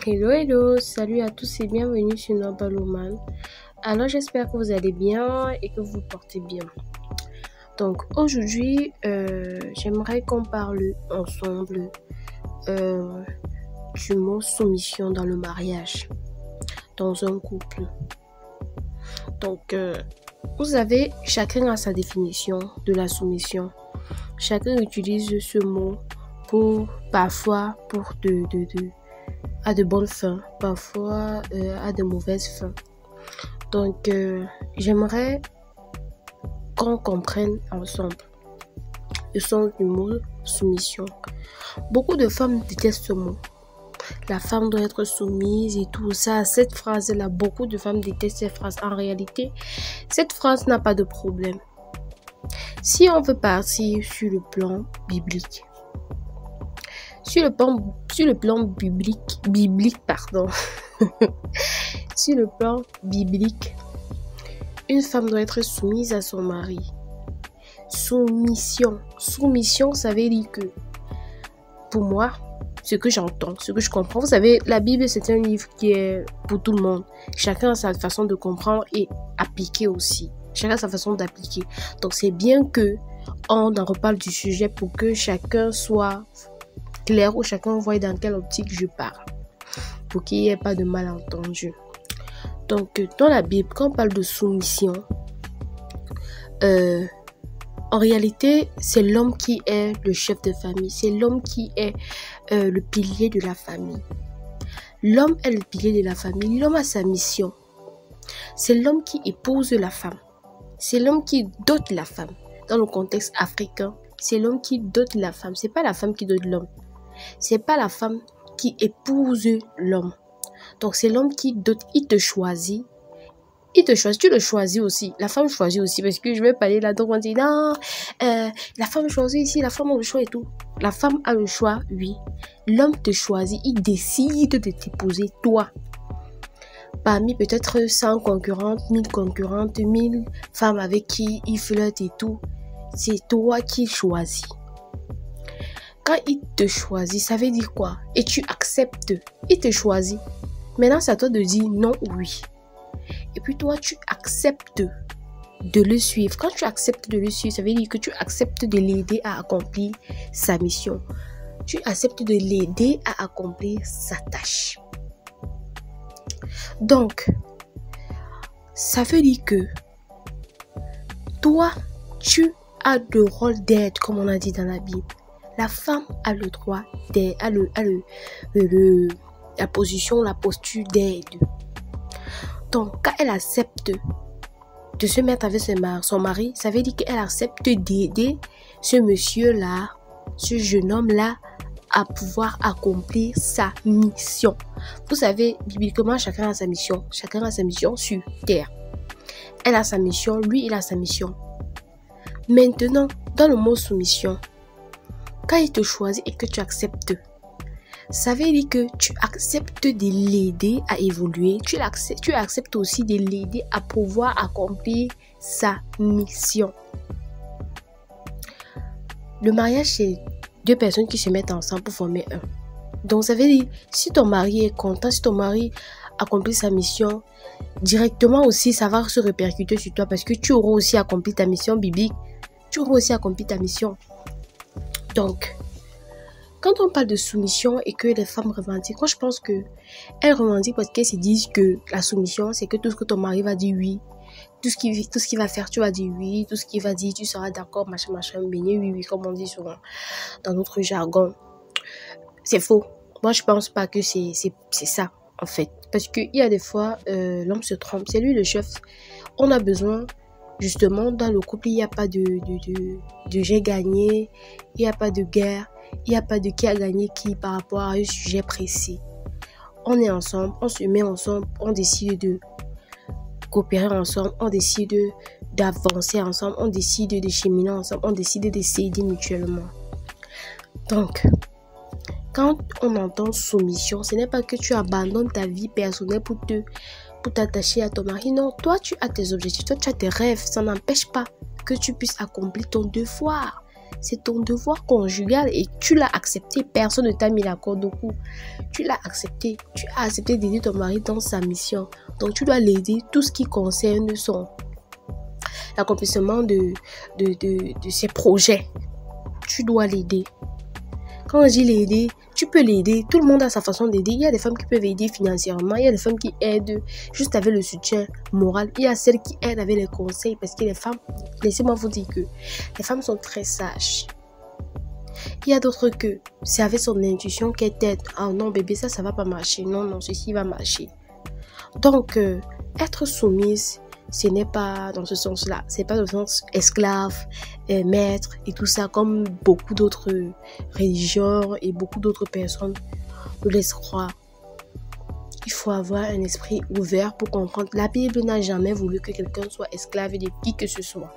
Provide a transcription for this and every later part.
Hello, hello, salut à tous et bienvenue sur Normal Woman. Alors j'espère que vous allez bien et que vous vous portez bien. Donc aujourd'hui, j'aimerais qu'on parle ensemble du mot soumission dans le mariage, dans un couple. Donc vous savez, chacun a sa définition de la soumission. Chacun utilise ce mot parfois pour à de bonnes fins, parfois à de mauvaises fins. Donc, j'aimerais qu'on comprenne ensemble le sens du mot soumission. Beaucoup de femmes détestent ce mot. La femme doit être soumise et tout ça. Cette phrase-là, beaucoup de femmes détestent cette phrase. En réalité, cette phrase n'a pas de problème. Si on veut partir sur le plan biblique, sur le plan biblique, pardon. Sur le plan biblique, une femme doit être soumise à son mari. Soumission, ça veut dire que, pour moi, ce que j'entends, ce que je comprends, vous savez, la Bible, c'est un livre qui est pour tout le monde. Chacun a sa façon de comprendre et appliquer aussi. Chacun a sa façon d'appliquer. Donc, c'est bien que on en reparle du sujet pour que chacun soit clair ou chacun voit dans quelle optique je parle, pour qu'il n'y ait pas de malentendu. Donc, dans la Bible, quand on parle de soumission, en réalité, c'est l'homme qui est le chef de famille, c'est l'homme qui est le pilier de la famille. L'homme est le pilier de la famille, l'homme a sa mission. C'est l'homme qui épouse la femme, c'est l'homme qui dote la femme. Dans le contexte africain, c'est l'homme qui dote la femme, c'est pas la femme qui dote l'homme. C'est pas la femme qui épouse l'homme. Donc c'est l'homme qui dote, il te choisit. Tu le choisis aussi. La femme choisit aussi. Parce que je vais parler là, donc on dit non, la femme choisit ici, la femme a le choix et tout. La femme a le choix, oui. L'homme te choisit, il décide de t'épouser, toi. Parmi peut-être 100 concurrentes, 1000 concurrentes, 1000 femmes avec qui il flirte et tout. C'est toi qui choisis. Quand il te choisit, ça veut dire quoi? Et tu acceptes. Il te choisit. Maintenant, c'est à toi de dire non ou oui. Et puis toi, tu acceptes de le suivre. Quand tu acceptes de le suivre, ça veut dire que tu acceptes de l'aider à accomplir sa mission. Tu acceptes de l'aider à accomplir sa tâche. Donc, ça veut dire que toi, tu as le rôle d'aide, comme on a dit dans la Bible. La femme a le droit d'aide, la position, la posture d'aide. Donc, quand elle accepte de se mettre avec son mari, ça veut dire qu'elle accepte d'aider ce monsieur-là, ce jeune homme-là, à pouvoir accomplir sa mission. Vous savez, bibliquement, chacun a sa mission. Chacun a sa mission sur terre. Elle a sa mission, lui, il a sa mission. Maintenant, dans le mot soumission, quand il te choisit et que tu acceptes, ça veut dire que tu acceptes de l'aider à évoluer. Tu acceptes aussi de l'aider à pouvoir accomplir sa mission. Le mariage, c'est deux personnes qui se mettent ensemble pour former un. Donc, ça veut dire, si ton mari est content, si ton mari accomplit sa mission, directement aussi, ça va se répercuter sur toi parce que tu auras aussi accompli ta mission biblique. Tu auras aussi accompli ta mission. Donc, quand on parle de soumission et que les femmes revendiquent, moi je pense que elles revendiquent parce qu'elles se disent que la soumission, c'est que tout ce que ton mari va dire oui, tout ce qu'il va faire, tu vas dire oui, tout ce qu'il va dire, tu seras d'accord, machin, baigner, oui, comme on dit souvent dans notre jargon. C'est faux. Moi je pense pas que c'est ça, en fait. Parce qu'il y a des fois, l'homme se trompe, c'est lui le chef. On a besoin... Justement, dans le couple, il n'y a pas de j'ai gagné, il n'y a pas de guerre, il n'y a pas de qui a gagné qui par rapport à un sujet précis. On est ensemble, on se met ensemble, on décide de coopérer ensemble, on décide d'avancer ensemble, on décide de cheminer ensemble, on décide de s'aider mutuellement. Donc, quand on entend soumission, ce n'est pas que tu abandonnes ta vie personnelle pour t'attacher à ton mari. Non, toi, tu as tes objectifs, toi, tu as tes rêves. Ça n'empêche pas que tu puisses accomplir ton devoir. C'est ton devoir conjugal et tu l'as accepté. Personne ne t'a mis la corde au cou. Tu l'as accepté. Tu as accepté d'aider ton mari dans sa mission. Donc, tu dois l'aider tout ce qui concerne l'accomplissement de ses projets. Tu dois l'aider. Quand je dis l'aider, tu peux l'aider. Tout le monde a sa façon d'aider. Il y a des femmes qui peuvent aider financièrement. Il y a des femmes qui aident juste avec le soutien moral. Il y a celles qui aident avec les conseils. Parce que les femmes, laissez-moi vous dire que les femmes sont très sages. Il y a d'autres que c'est avec son intuition qu'elle t'aide. Ah non bébé, ça va pas marcher. Non, non, ceci va marcher. Donc, être soumise, ce n'est pas dans ce sens-là. C'est pas dans le sens esclave, maître et tout ça, comme beaucoup d'autres religions et beaucoup d'autres personnes nous laissent croire. Il faut avoir un esprit ouvert pour comprendre. La Bible n'a jamais voulu que quelqu'un soit esclave de qui que ce soit.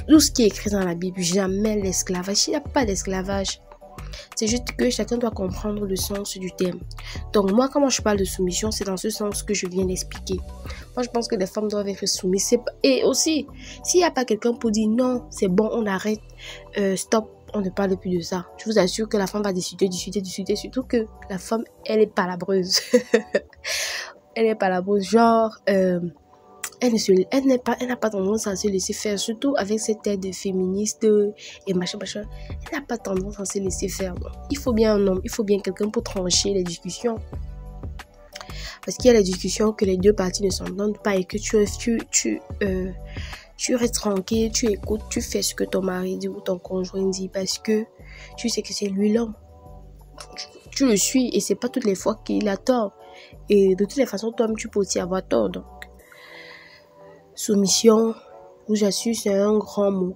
Tout ce qui est écrit dans la Bible, jamais l'esclavage. Il n'y a pas d'esclavage. C'est juste que chacun doit comprendre le sens du terme. Donc moi, quand je parle de soumission, c'est dans ce sens que je viens d'expliquer. Moi, je pense que les femmes doivent être soumises. Et aussi, s'il n'y a pas quelqu'un pour dire non, c'est bon, on arrête, stop, on ne parle plus de ça. Je vous assure que la femme va discuter. Surtout que la femme, elle est palabreuse. Elle est palabreuse. Genre, elle n'a pas tendance à se laisser faire, surtout avec cette aide féministe et machin. Elle n'a pas tendance à se laisser faire. Donc, il faut bien un homme, il faut bien quelqu'un pour trancher les discussions. Parce qu'il y a les discussions que les deux parties ne s'entendent pas et que tu restes tranquille, tu écoutes, tu fais ce que ton mari dit ou ton conjoint dit parce que tu sais que c'est lui l'homme. Tu le suis et c'est pas toutes les fois qu'il a tort. Et de toutes les façons, toi-même, tu peux aussi avoir tort. Donc, soumission, je vous assure, c'est un grand mot.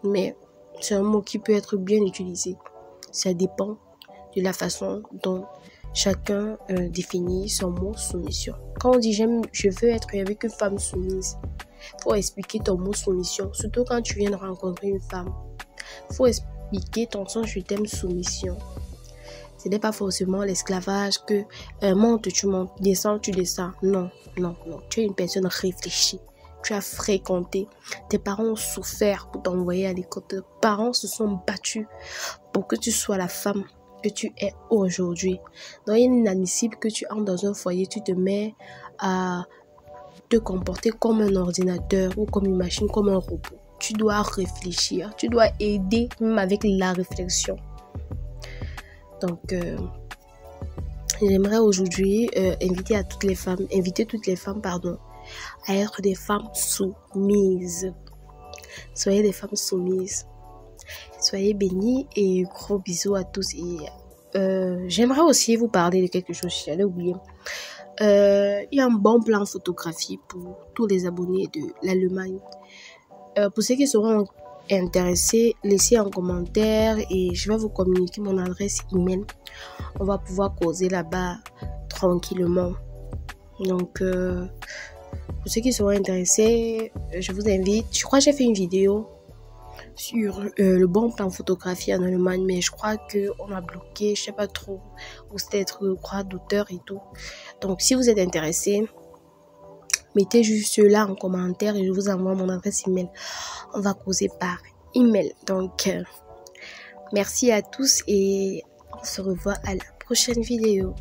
Mais c'est un mot qui peut être bien utilisé. Ça dépend de la façon dont chacun définit son mot soumission. Quand on dit je veux être avec une femme soumise, il faut expliquer ton mot soumission. Surtout quand tu viens de rencontrer une femme. Il faut expliquer ton sens je t'aime soumission. Ce n'est pas forcément l'esclavage que monte, tu montes, descends, tu descends. Non. Tu es une personne réfléchie. Tu as fréquenté. Tes parents ont souffert pour t'envoyer à l'école. Tes parents se sont battus pour que tu sois la femme que tu es aujourd'hui. Donc, il est inadmissible que tu entres dans un foyer, tu te mets à te comporter comme un ordinateur ou comme une machine, comme un robot. Tu dois réfléchir. Tu dois aider même avec la réflexion. Donc, j'aimerais aujourd'hui inviter toutes les femmes, à être des femmes soumises. Soyez des femmes soumises. Soyez bénis et gros bisous à tous. Et j'aimerais aussi vous parler de quelque chose, j'allais oublier. Il y a un bon plan photographie pour tous les abonnés de l'Allemagne. Pour ceux qui seront intéressés, laissez un commentaire et je vais vous communiquer mon adresse email. On va pouvoir causer là-bas tranquillement. Donc, pour ceux qui seront intéressés, je vous invite. Je crois que j'ai fait une vidéo sur le bon plan photographie en Allemagne, mais je crois qu'on a bloqué, je sais pas trop, ou c'était être droit d'auteur et tout. Donc, si vous êtes intéressés, mettez juste cela en commentaire et je vous envoie mon adresse email. On va causer par email. Donc, merci à tous et on se revoit à la prochaine vidéo.